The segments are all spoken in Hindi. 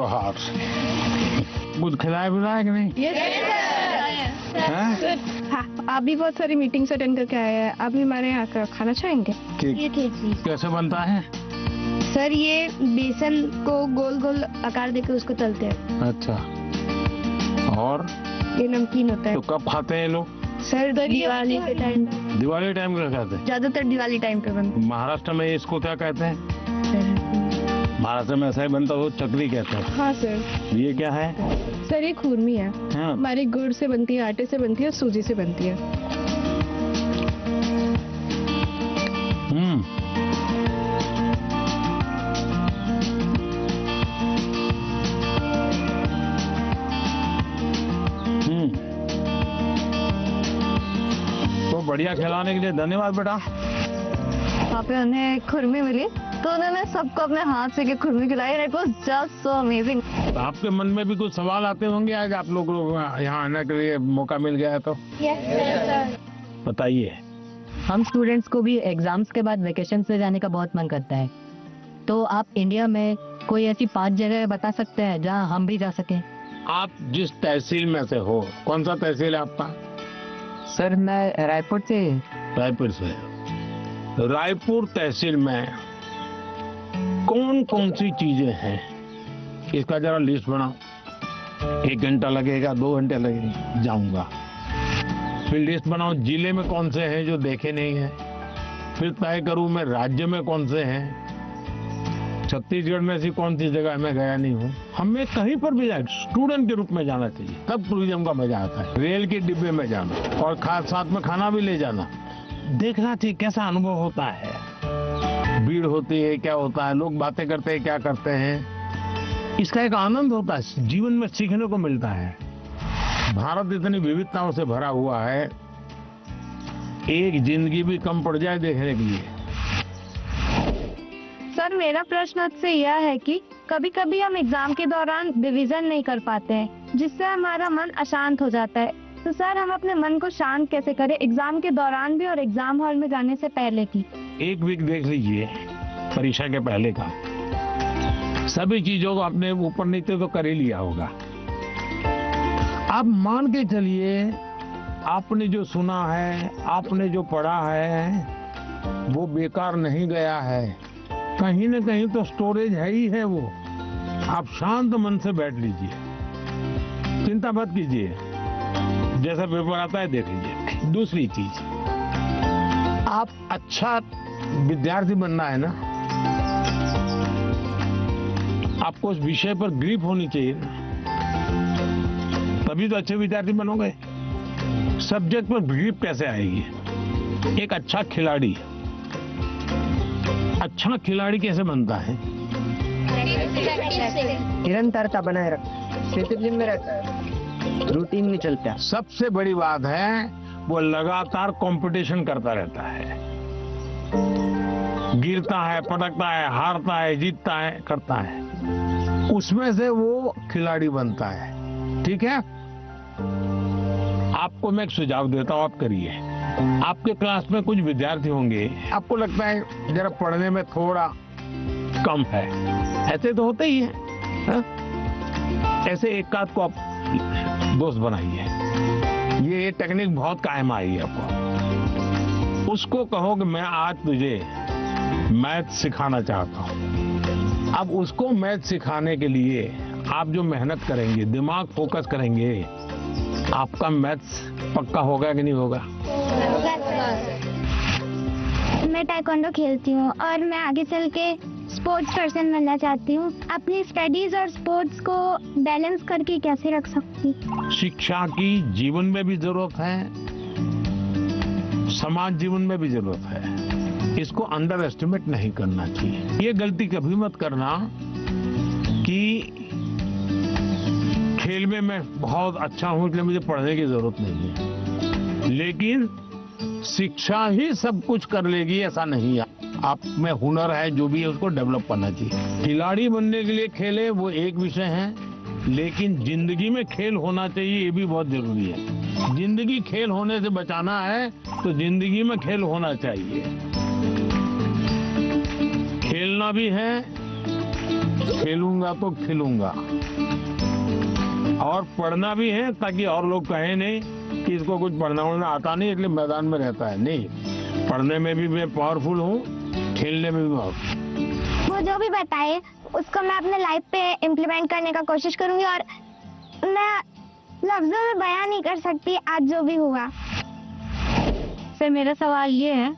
त्योहार। कुछ खिलाया पिलाया कि नहीं? हैं? हाँ, आप भी बहुत सारी मीटिंग्स अटेंड करके आए हैं, आप भी हमारे यहाँ का खाना चाहेंगे? ये कैसे बनता है? सर ये बेसन को गोल गोल आकार देकर उसको तलते हैं। अच्छा, और ये नमकीन होता है। तो कब खाते हैं लोग? सर दिवाली के टाइम, दिवाली टाइम में खाते हैं। ज्यादातर दिवाली टाइम पे बनता महाराष्ट्र में इसको क्या कहते हैं? है। महाराष्ट्र में ऐसा ही बनता हो, चकली कहते हैं। हाँ सर। ये क्या है? सर ये खुरमी है, हाँ। हमारी गुड़ से बनती है, आटे से बनती है, सूजी से बनती है। तो बढ़िया खिलाने के लिए धन्यवाद बेटा। वहाँ पे उन्हें खुरमी मिली तो उन्होंने सबको अपने हाथ से के खुरमी खिलाई। It was just so amazing. आपके मन में भी कुछ सवाल आते होंगे आज आप लोग यहाँ आने के लिए मौका मिल गया है तो बताइए। हम स्टूडेंट्स को भी एग्जाम्स के बाद वेकेशन से जाने का बहुत मन करता है, तो आप इंडिया में कोई ऐसी 5 जगह बता सकते हैं जहाँ हम भी जा सकें? आप जिस तहसील में से हो, कौन सा तहसील है आपका? सर मैं रायपुर से। रायपुर से। रायपुर तहसील में कौन कौन सी चीजें हैं, इसका जरा लिस्ट बनाओ। 1 घंटा लगेगा, 2 घंटे लगेंगे, जाऊंगा। फिर लिस्ट बनाओ जिले में कौन से हैं जो देखे नहीं है। फिर तय करूं मैं राज्य में कौन से हैं। छत्तीसगढ़ में ऐसी कौन सी जगह मैं गया नहीं हूँ। हमें कहीं पर भी जाए स्टूडेंट के रूप में जाना चाहिए, तब टूरिज्म का मजा आता है। रेल के डिब्बे में जाना और साथ में खाना भी ले जाना, देखना चाहिए कैसा अनुभव होता है। भीड़ होती है, क्या होता है, लोग बातें करते हैं, क्या करते हैं, इसका एक आनंद होता है, जीवन में सीखने को मिलता है। भारत इतनी विविधताओं से भरा हुआ है, एक जिंदगी भी कम पड़ जाए देखने के लिए। सर मेरा प्रश्न आपसे यह है कि कभी कभी हम एग्जाम के दौरान रिवीजन नहीं कर पाते हैं, जिससे हमारा मन अशांत हो जाता है। तो सर हम अपने मन को शांत कैसे करें, एग्जाम के दौरान भी और एग्जाम हॉल में जाने से पहले की? 1 वीक देख लीजिए परीक्षा के पहले का, सभी चीजों को अपने ऊपर नीचे तो कर ही लिया होगा। आप मान के चलिए आपने जो सुना है, आपने जो पढ़ा है, वो बेकार नहीं गया है, कहीं न कहीं तो स्टोरेज है ही है वो। आप शांत मन से बैठ लीजिए, चिंता मत कीजिए, जैसा पेपर आता है देख लीजिए। दूसरी चीज, आप अच्छा विद्यार्थी बनना है ना, आपको उस विषय पर ग्रिप होनी चाहिए ना, तभी तो अच्छे विद्यार्थी बनोगे। सब्जेक्ट पर ग्रिप कैसे आएगी? एक अच्छा खिलाड़ी कैसे बनता है? निरंतरता बनाए रख, डिसिप्लिन में रहता है, रूटीन में चलता है। सबसे बड़ी बात है वो लगातार कंपटीशन करता रहता है, गिरता है, पटकता है, हारता है, जीतता है, करता है, उसमें से वो खिलाड़ी बनता है। ठीक है, आपको मैं एक सुझाव देता हूँ, आप करिए। आपके क्लास में कुछ विद्यार्थी होंगे, आपको लगता है जरा पढ़ने में थोड़ा कम है, ऐसे तो होते ही है, हा? ऐसे एक आध को आप दोस्त बनाइए। ये टेक्निक बहुत कायम आई है आपको। उसको कहो कि मैं आज तुझे मैथ सिखाना चाहता हूँ। अब उसको मैथ सिखाने के लिए आप जो मेहनत करेंगे, दिमाग फोकस करेंगे, आपका मैथ्स पक्का होगा कि नहीं होगा? मैं ताइक्वांडो खेलती हूँ और मैं आगे चल के स्पोर्ट्स पर्सन बनना चाहती हूँ। अपनी स्टडीज और स्पोर्ट्स को बैलेंस करके कैसे रख सकती? शिक्षा की जीवन में भी जरूरत है, समाज जीवन में भी जरूरत है। इसको अंडर एस्टिमेट नहीं करना चाहिए। ये गलती कभी मत करना कि खेल में मैं बहुत अच्छा हूं इसलिए मुझे पढ़ने की जरूरत नहीं है। लेकिन शिक्षा ही सब कुछ कर लेगी ऐसा नहीं है। आप में हुनर है, जो भी है उसको डेवलप करना चाहिए। खिलाड़ी बनने के लिए खेले वो एक विषय है, लेकिन जिंदगी में खेल होना चाहिए ये भी बहुत जरूरी है। जिंदगी खेल होने से बचाना है तो जिंदगी में खेल होना चाहिए। खेलना भी है, खेलूंगा तो खिलूंगा, और पढ़ना भी है ताकि और लोग कहें नहीं कि इसको कुछ पढ़ना वढ़ना आता नहीं इसलिए मैदान में रहता है। नहीं, पढ़ने में भी मैं पावरफुल हूँ, खेलने में भी पावरफुल। वो जो भी बताए उसको मैं अपने लाइफ पे इम्प्लीमेंट करने का कोशिश करूंगी, और मैं लफ्जों में बयान नहीं कर सकती आज जो भी हुआ। सर मेरा सवाल ये है,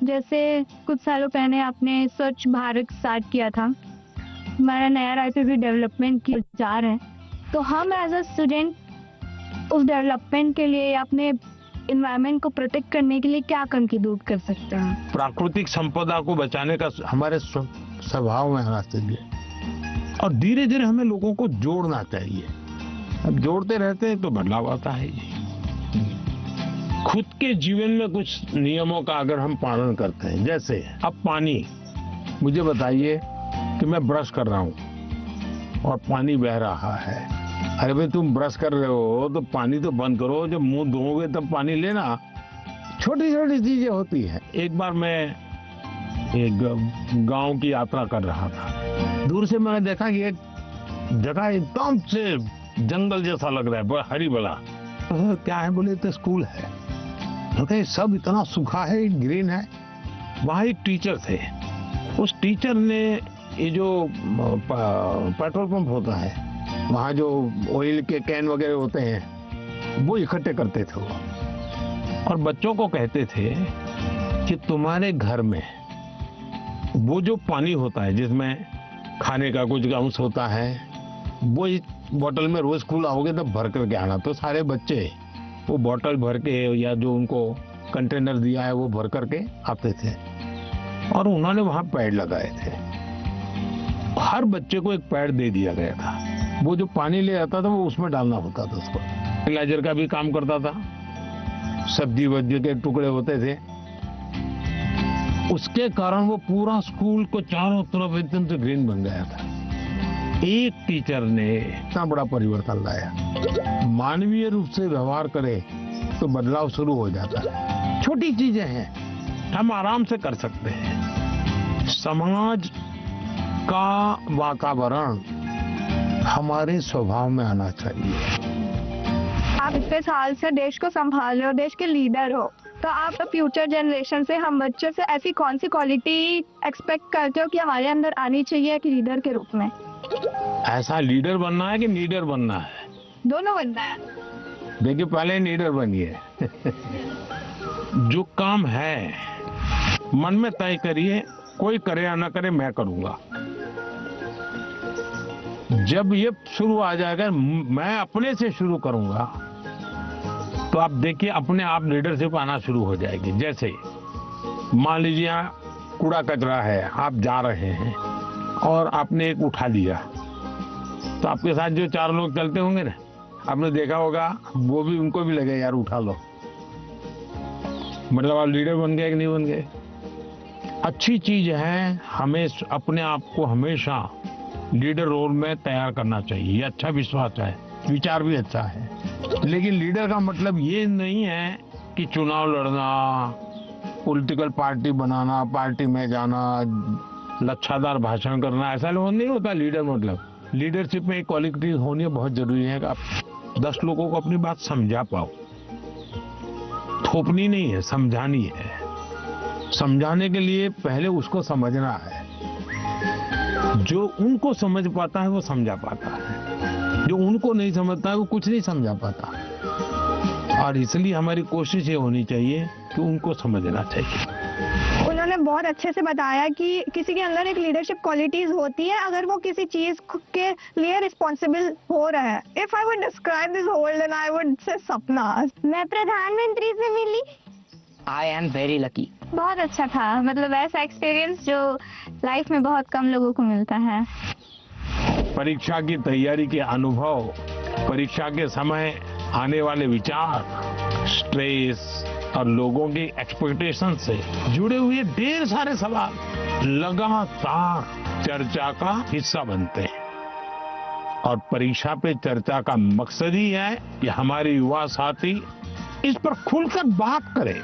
जैसे कुछ सालों पहले आपने स्वच्छ भारत स्टार्ट किया था, हमारा नया रायपुर भी डेवलपमेंट किया जा रहा है, तो हम एज अ स्टूडेंट उस डेवलपमेंट के लिए या अपने इन्वायरमेंट को प्रोटेक्ट करने के लिए क्या कंट्रीब्यूट कर सकते हैं? प्राकृतिक संपदा को बचाने का हमारे स्वभाव में आना चाहिए, और धीरे धीरे हमें लोगों को जोड़ना चाहिए। अब जोड़ते रहते हैं तो बदलाव आता है। खुद के जीवन में कुछ नियमों का अगर हम पालन करते हैं, जैसे अब पानी, मुझे बताइए कि मैं ब्रश कर रहा हूं और पानी बह रहा है। अरे भाई तुम ब्रश कर रहे हो तो पानी तो बंद करो, जब मुंह धोओगे तब पानी लेना। छोटी छोटी चीजें होती है। एक बार मैं एक गांव की यात्रा कर रहा था, दूर से मैंने देखा कि एक जगह एकदम से जंगल जैसा लग रहा है, बड़ा हरी भरा। क्या है बोले तो स्कूल है। तो सब इतना सूखा है, ग्रीन है। वहां एक टीचर थे, उस टीचर ने ये जो पेट्रोल पंप होता है, वहां जो ऑयल के कैन वगैरह होते हैं वो इकट्ठे करते थे वो, और बच्चों को कहते थे कि तुम्हारे घर में वो जो पानी होता है जिसमें खाने का कुछ अंश होता है, वो इस बोतल में रोज स्कूल आओगे तब भर करके आना। तो सारे बच्चे वो बोतल भर के या जो उनको कंटेनर दिया है वो भर करके आते थे, और उन्होंने वहां पेड़ लगाए थे। हर बच्चे को एक पेड़ दे दिया गया था। वो जो पानी ले आता था वो उसमें डालना होता था उसको। फर्टिलाइजर का भी काम करता था, सब्जी वब्जी के टुकड़े होते थे। उसके कारण वो पूरा स्कूल को चारों तरफ एकदम से ग्रीन बन गया था। एक टीचर ने इतना बड़ा परिवर्तन लाया। मानवीय रूप से व्यवहार करे तो बदलाव शुरू हो जाता है। छोटी चीजें हैं, हम आराम से कर सकते हैं। समाज का वातावरण हमारे स्वभाव में आना चाहिए। आप इतने साल से देश को संभाल रहे हो, देश के लीडर हो, तो आप फ्यूचर जनरेशन से, हम बच्चों से ऐसी कौन सी क्वालिटी एक्सपेक्ट करते हो कि हमारे अंदर आनी चाहिए एक लीडर के रूप में? ऐसा लीडर बनना है कि लीडर बनना है? दोनों बनना है। देखिए, पहले लीडर बनिए। जो काम है मन में तय करिए, कोई करे या ना करे मैं करूंगा। जब ये शुरू आ जाएगा, मैं अपने से शुरू करूंगा, तो आप देखिए अपने आप लीडरशिप आना शुरू हो जाएगी। जैसे मान लीजिए कूड़ा कचरा है, आप जा रहे हैं और आपने एक उठा लिया, तो आपके साथ जो 4 लोग चलते होंगे ना, आपने देखा होगा वो भी, उनको भी लगे यार उठा लो। मतलब आप लीडर बन गए कि नहीं बन गए? अच्छी चीज है, हमें अपने आप को हमेशा लीडर रोल में तैयार करना चाहिए। ये अच्छा विश्वास है, विचार भी अच्छा है। लेकिन लीडर का मतलब ये नहीं है कि चुनाव लड़ना, पॉलिटिकल पार्टी बनाना, पार्टी में जाना, लच्छादार भाषण करना, ऐसा नहीं होता लीडर। मतलब लीडरशिप में एक क्वालिटी होनी बहुत जरूरी है कि आप 10 लोगों को अपनी बात समझा पाओ। थोपनी नहीं है, समझानी है। समझाने के लिए पहले उसको समझना है। जो उनको समझ पाता है वो समझा पाता है, जो उनको नहीं समझता है वो कुछ नहीं समझा पाता। और इसलिए हमारी कोशिश ये होनी चाहिए कि उनको समझना चाहिए। उन्होंने बहुत अच्छे से बताया कि किसी के अंदर एक लीडरशिप क्वालिटीज होती है अगर वो किसी चीज के लिए रिस्पॉन्सिबल हो रहा है। If I would describe this whole, then I would say सपना। मैं प्रधानमंत्री से मिली। I am very lucky. बहुत अच्छा था, मतलब ऐसा एक्सपीरियंस जो लाइफ में बहुत कम लोगों को मिलता है। परीक्षा की तैयारी के अनुभव, परीक्षा के समय आने वाले विचार, स्ट्रेस और लोगों की एक्सपेक्टेशन से जुड़े हुए ढेर सारे सवाल लगातार चर्चा का हिस्सा बनते हैं। और परीक्षा पे चर्चा का मकसद ही है कि हमारे युवा साथी इस पर खुलकर बात करें।